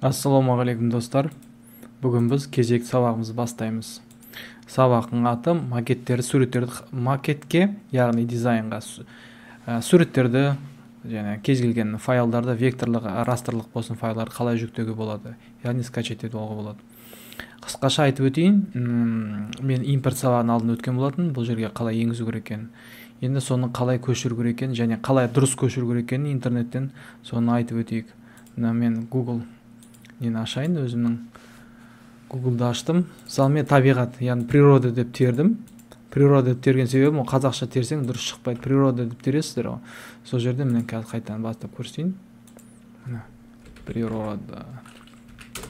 Ассалаумағалейкум достар. Бүгін біз кезек сабағымызды бастаймыз. Сабақтың аты макетке, яғни дизайнға суреттерді және кез келген файлдарды векторлық, растрлық болсын файлдарды қалай жүктеуге болады, яғни скачать етуге болады. Қысқаша айтып өтейін, мен импорт сабағын алдын өткен болатын, бұл жерге қалай енгізу керек екенін. Енді соны қалай көшіру керек екенін және қалай дұрыс көшіру керек екенін интернеттен соны айтып өтейік. Мен Google ашайын, өзімнің Google-ды аштым. Мысалы мен табиғат, яғни природа деп тердім. Природа деп терген себебім, қазақша терсең дұрыс шықпайды. Природа деп тересіздер ғой. Сол жерде мен қайтадан бастап көрсетейін. Природа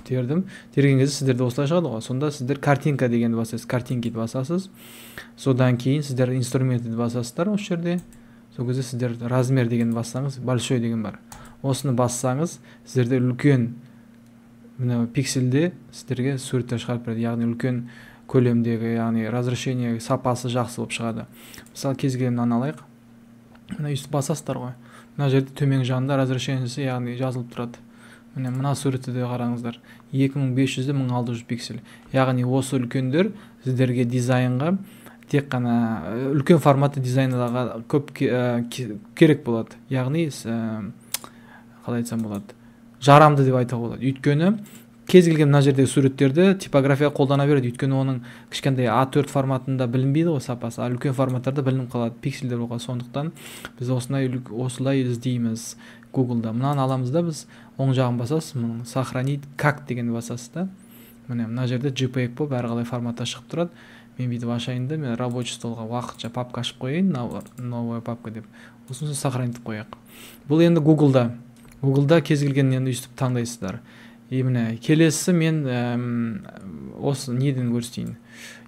тердім. Терген кезде сіздерде осылай шығады ғой. Сонда сіздер картинка дегенді басасыз, картинкиді басасыз. Содан кейін сіздер инструментті басасыздар осы жерде. Сол кезде сіздер размер дегенді бассаңыз, большой деген бар. Осыны бассаңыз, сіздерде үлкен пиксельде сіздерге суреттер шығарып береді, яғни үлкен көлемдегі, яғни разрешение сапасы жақсы болып шығады. Мысалы кез келген алайық. Үстіп басасыздар ғой. Мына жерде төмен жағында разрешениесі, яғни жазылып тұрады. Мына суретті де қараңыздар. 2500-де 1600 пиксель. Яғни осы үлкендер сіздерге дизайнға тек қана үлкен форматты дизайнға көп керек болады. Яғни қалай айтсам болады, жарамды деп айтуға болады. Өйткені кез келген мына жердегі суреттерді типография қолдана береді. Өйткені оның кішкентай A4 форматында білінбейді ғой сапасы, ал үлкен форматтарда білініп қалады, пиксельдер болған. Сондықтан біз осылай іздейміз Google-да. Мынаны аламыз да, біз оң жағын басасыз, сохранить как дегенді басасыз да. Мына жерде JPEG болып әрқалай форматта шығып тұрады. Мен бүйтіп ашайын да, мен рабочий столға уақытша папка ашып қойайын, новая папка деп. Осыны сохранить қояйық. Бұл енді Google-да кез келген енді үстіп таңдайсыздар. Келесі мен осы неден көрсетейін.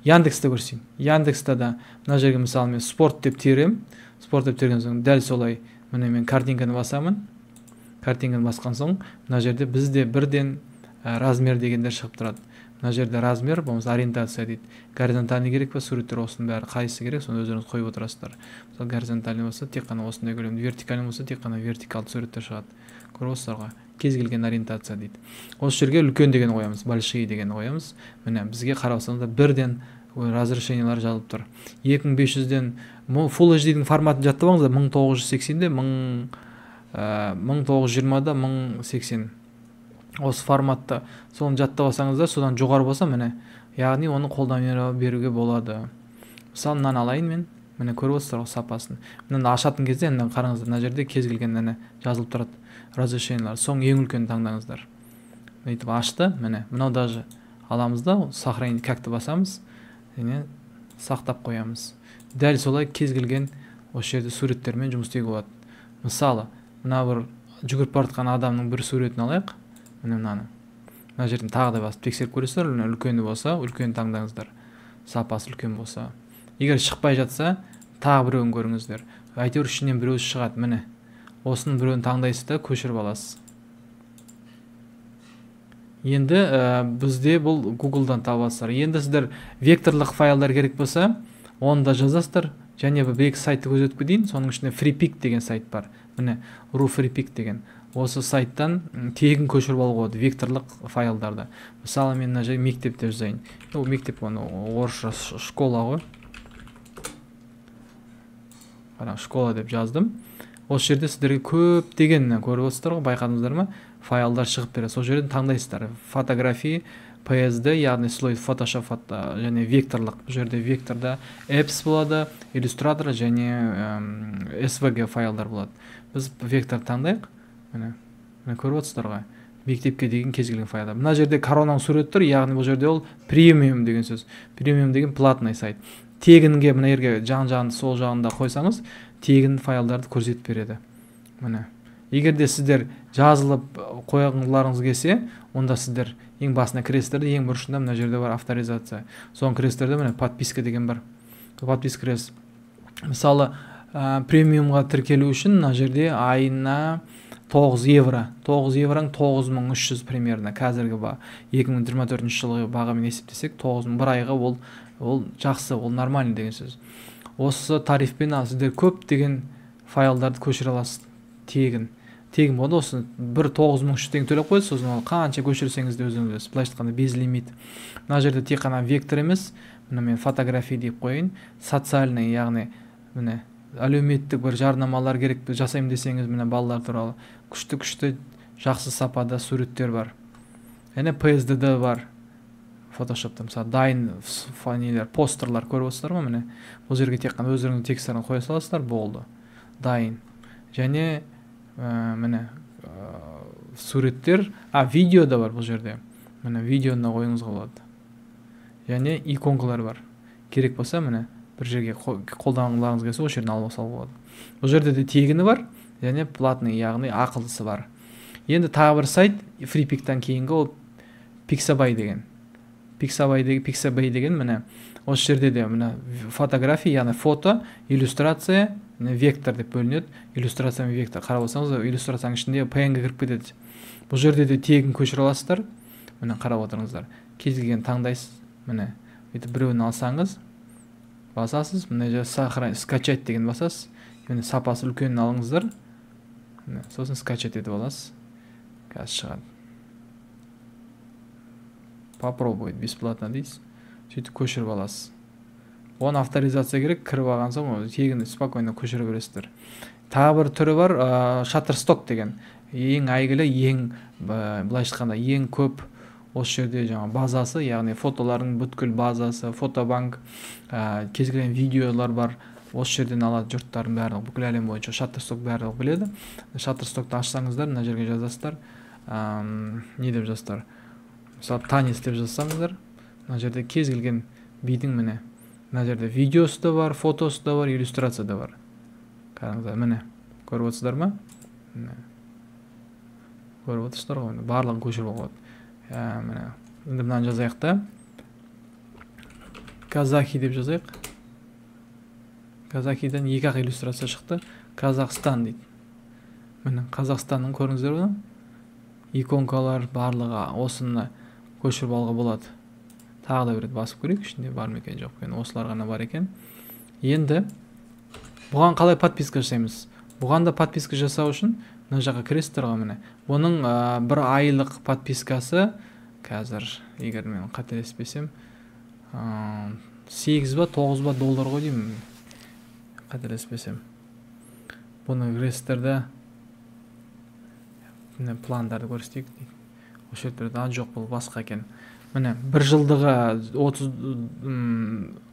Яндексті көрсетейін. Яндексті да мына жерге мысалы мен спорт деп терем. Спорт деп терген соң дәл солай мен картинканы басамын. Картинканы басқан соң мына жерде бізде бірден размер дегендер шығып тұрады. Мына жерде размер, болмаса ориентация дейді. Горизонтальный керек па, суреттер осының бәрі қайсысы керек, соны өздеріңіз қойып отырасыздар. Мысалы горизонтальный болса, тек қана осындай көлемді, вертикальный болса, тек қана вертикалды суреттер шығады. Көріп отырсыздар ғой, кез келген ориентация дейді. Осы жерге үлкен деген қоямыз, большие деген қоямыз. Бізге қарасаңызда бірден разрешениялар жазылып тұр. 2500-ден Full HD-дің форматын жаттап алыңыздар, 1980-де 1920-да 1080. Осы форматта соны жаттап алсаңыздар, содан жоғары болса, яғни оны қолдана беруге болады. Мысалы мынаны алайын мен, көріп отырсыздар сапасын. Мынаны ашатын кезде қараңыздар, мына жерде кез келген жазылып тұрады разрешениялар. Соң ең үлкен таңдаңыздар. Бүйтіп ашты, мынау даже аламыз да, сохранить какты басамыз, сақтап қоямыз. Дәл солай кез келген осы жерде суреттермен жұмыс істеуге болады. Мысалы, мына бір жүгіріп бара жатқан адамның бір суретін алайық. Мына жерден тағы да басып тексеріп көресіздер, үлкені болса, үлкен таңдаңыздар. Сапасы үлкен болса. Егер шықпай жатса, тағы біреуін көріңіздер. Әйтеуір ішінен біреуі шығады, Осының біреуін таңдайсыз да көшіріп аласыз. Енді бізде бұл Google-дан табасыздар. Енді сіздер векторлық файлдар керек болса, оны да жазасыздар. Және бір сайтты көзетіп кетейін, соның ішінде FreePic деген сайт бар. RuFreePic деген. Осы сайттан тегін көшіріп алуға болады векторлық файлдарды. Мысалы мен мына жерге мектеп деп жазайын. Мектеп орысша школа ғой. Школа деп жаздым. Осы жерде сіздерге көп деген көріп отырсыздар ғой, байқадыңыздар ма? Файлдар шығып береді. Сол жерден таңдайсыздар. Фотография, PSD, яғни слой Photoshop және векторлық. Бұл жерде векторда apps болады, иллюстратор және SVG файлдар болады. Біз вектор таңдайық. Көріп отырсыздар ғой, мектепке деген кез келген файлдар. Мына жерде коронаның суреті тұр, яғни бұл жерде ол премиум деген сөз. Премиум деген платный сайт. Тегінге мына жерге жан-жағында сол жағында қойсаңыз, тегін файлдарды көрсетіп береді. Егер де сіздер жазылып қойғыларыңыз келсе, онда сіздер ең басына кіресіздер, ең бұрышында мына жерде бар авторизация. Соң кіресіздерде подписка деген бар. Подписка кіресіз. Мысалы, премиумға тіркелу үшін мына жерде айына 9 евро. 9 евроң 9300 примерно. Қазіргі 2024 жылғы бағамен есептесек, 9000 бір айға ол жақсы, ол нормальный деген сөз. Осы тарифпен сіздер көп деген файлдарды көшіре аласыз тегін. тегін болады. Осыны 1.9300 теңге төлеп қойды, сосын ол қанша көшірсеңіз де өзіңіз білесіз. Былайша айтқанда безлимит. Мына жерде тек қана вектор емес, мына мен фотография деп қояйын, социальный, яғни міне әлеуметтік бір жарнамалар керек жасаймын десеңіз, міне балалар туралы күшті жақсы сапада суреттер бар. Және PSD бар. Фотошопта мысалы дайын фанилер, постерлар көріп отырсыздар ма? Міне бұл жерге тек қана өздеріңіздің тексттерін қоя саласыздар, болды. Дайын. Және міне суреттер, видео да бар бұл жерде. Міне видеоны қойыңызға болады. Және иконкалар бар. Керек болса, міне бір жерге қолданғыларыңыз келсе, осы жерден алып салуға болады. Бұл жерде де тегіні бар, және платный, яғни ақылдысы бар. Енді тағы бір сайт, FreePic-тан кейінгі ол Pixabay деген. Pixabay деген міне осы жерде де міне фотография, яғни фото, иллюстрация, вектор деп бөлінеді. Иллюстрация мен вектор. Қарап отырсаңыз, иллюстрацияның ішінде PNG кіріп кетеді. Бұл жерде де тегін көшіре аласыздар. Міне қарап отырыңыздар. Кез келген таңдайсыз. Міне бүйтіп біреуін алсаңыз, басасыз, мына жерде скачать деген басасыз. Міне сапасы үлкенін алыңыздар. Міне сосын скачать етіп аласыз. Қазір шығады. Попробуйте бесплатно дейсіз. Сөйтіп көшіріп аласыз. Оны авторизация керек, кіріп алған соң тегін спокойно көшіре бересіздер. Тағы бір түрі бар, Shutterstock деген. Ең әйгілі, былайша айтқанда ең көп осы жерде жаңа базасы, яғни фотолардың бүткіл базасы, фотобанк, кез келген видеолар бар. Осы жерден алады жұрттардың барлығы, бүкіл әлем бойынша Shutterstock барлығы біледі. Shutterstockты ашсаңыздар, мына жерге жазасыздар. Не деп жазасыздар? Мысалы, танис деп жазсаңыздар, мына жерде кез келген бидің міне. Мына жерде видеосы да бар, фотосы да бар, иллюстрация да бар. Қараңыздар, міне. Көріп отырсыздар ма? Көріп отырсыздар ғой, барлығын көшіріп алады. Міне. Енді мынаны жазайық та. Казахи деп жазайық. Казахидан екі-ақ иллюстрация шықты. Қазақстан дейді. Міне, Қазақстанның көріңіздер бұны. Иконкалар барлығы осыны көшіріп алуға болады. Тағы да бір рет басып көрейік, ішінде бар ма екен, жоқ екен. Осылар ғана бар екен. Енді бұған қалай подписка жасаймыз? Бұған да подписка жасау үшін мына жаққа кіресіздер ғой міне. Оның бір айлық подпискасы қазір, егер мен қателеспесем, 8 ба 9 ба доллар ғой деймін. Қателеспесем. Бұны кіресіздерді міне пландарды көрсетейік дейді. Осы жерде жоқ, бұл басқа екен. Міне, бір жылдығы 30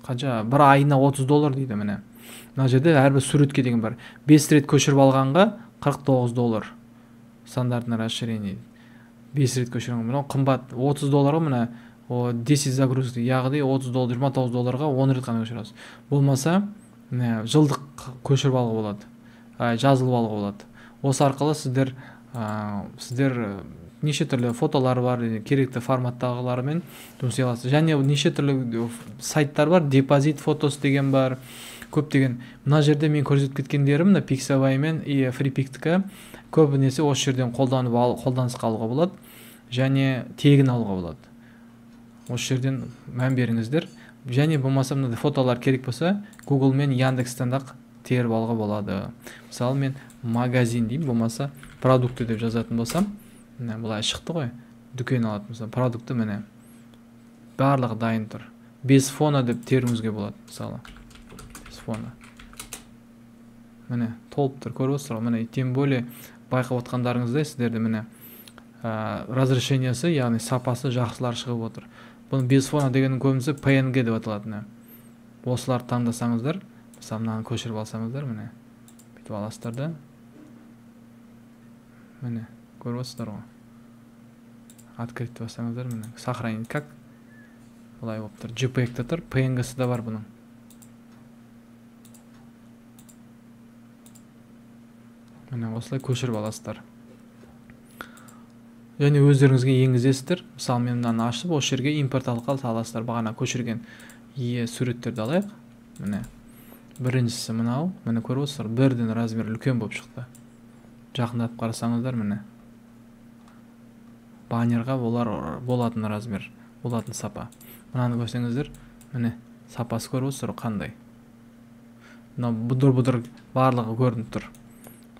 қанша, бір айына 30 доллар дейді міне. Мына жерде әрбір суретке деген бар. 5 рет көшіріп алғанға 49 доллар. Стандартный расширение. 5 рет көшірген. Мына қымбат 30 долларға міне 10 загрузки, яғни 30 доллар, 29 долларға 10 рет қана көшіресіз. Болмаса, міне жылдық көшіріп алуға болады. Жазылып алуға болады. Осы арқылы сіздер неше түрлі фотолар бар, керекті форматтағыларымен жұмыс істей аласыз. Және неше түрлі сайттар бар, депозит фотос деген бар, көптеген. Мына жерде мен көрсетіп кеткендерім, мына Pixabay мен FreePic-тікі көбінесе осы жерден қолданысқа алуға болады, және тегін алуға болады. Осы жерден мән беріңіздер. Және болмаса мына фотолар керек болса, Google мен Яндекстен ақ теріп алуға болады. Мысалы мен магазин деймін, болмаса продукты деп жазатын болсам, бұлай шықты ғой, дүкен алатын болса, продукты міне барлығы дайын тұр. Без фона деп теруіңізге болады, мысалы. Без фона. Міне толып тұр, көріп отырсыздар ғой. Міне тем более байқап отқандарыңыздай сіздерде міне разрешениесі, яғни сапасы жақсылар шығып отыр. Бұны без фона дегеннің көбінесе PNG деп аталады. Осылар таңдасаңыздар, мысалы мынаны көшіріп алсаңыздар, міне бүйтіп аласыздар да. Міне көріп отырсыздар ғой. Открыть деп бассаңыздар, міне сохранить как былай болып тұр. JPEG-те тұр, PNG-сі де бар бұның. Міне осылай көшіріп аласыздар. Және өздеріңізге енгізесіздер. Мысалы мен мынаны ашып, осы жерге импорт арқылы саласыздар. Бағана көшірген суреттерді алайық. Міне біріншісі мынау, міне көріп отырсыздар, бірден размер үлкен болып шықты. Жақындатып қарасаңыздар, міне баннерға болатын размер, болатын сапа. Мынаны көрсеңіздер, міне сапасы көріп отырсыздар қандай. Мына бұдыр-бұдыр барлығы көрініп тұр.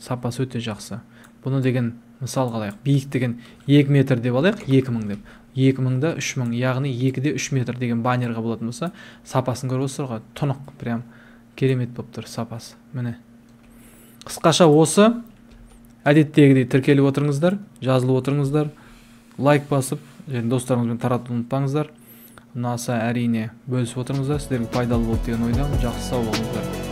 Сапасы өте жақсы. Бұны деген мысал қалайық, биіктігін 2 метр деп алайық, 2000 деп. 2000-да 3000, яғни 2-де 3 метр деген баннерға болатын болса, сапасын көріп отырсыздар ғой, тұнық, прям керемет болып тұр сапасы. Міне. Қысқаша осы, әдеттегідей тіркеліп отырыңыздар, жазылып отырыңыздар, лайк басып, және достарыңызбен таратуды ұмытпаңыздар. Ұнаса әрине бөлісіп отырыңыздар, сіздерге пайдалы болды деген ойдамын. Жақсы, сау болыңыздар.